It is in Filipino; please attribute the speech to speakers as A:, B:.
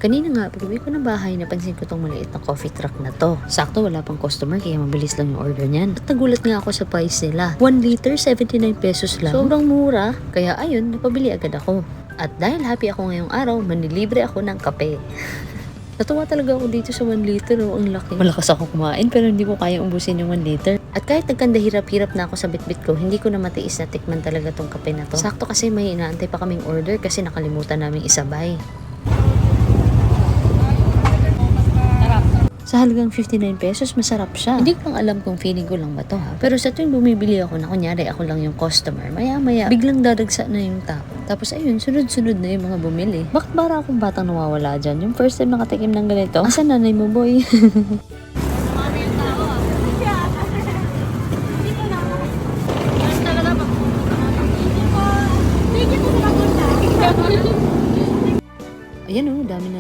A: Kanina nga, pag-uwi ko ng bahay, napansin ko tong maliit na coffee truck na to. Sakto, wala pang customer, kaya mabilis lang yung order niyan. At nagulat nga ako sa price nila. 1 liter, 79 pesos lang. Sobrang mura. Kaya ayun, napabili agad ako. At dahil happy ako ngayong araw, manilibre ako ng kape. Natuwa talaga ako dito sa 1 liter, oh, ang laki. Malakas ako kumain pero hindi ko kaya ubusin yung 1 liter. At kahit nagkanda hirap-hirap na ako sa bitbit ko, hindi ko na matiis na tikman talaga tong kape na to. Sakto kasi may inaantay pa kaming order kasi nakalimutan naming isabay. Sa halagang 59 pesos, masarap siya. Hindi ko alam kung feeling ko lang ba to ha. Pero sa tuwing bumibili ako na kunyari ako lang yung customer, maya-maya biglang dadagsa na yung tao. Tapos ayun, sunod-sunod na yung mga bumili. Bakit bara akong batang nawawala dyan? Yung first time nakatikim ng ganito, asan nanay mo boy? Ayan oh, dami ng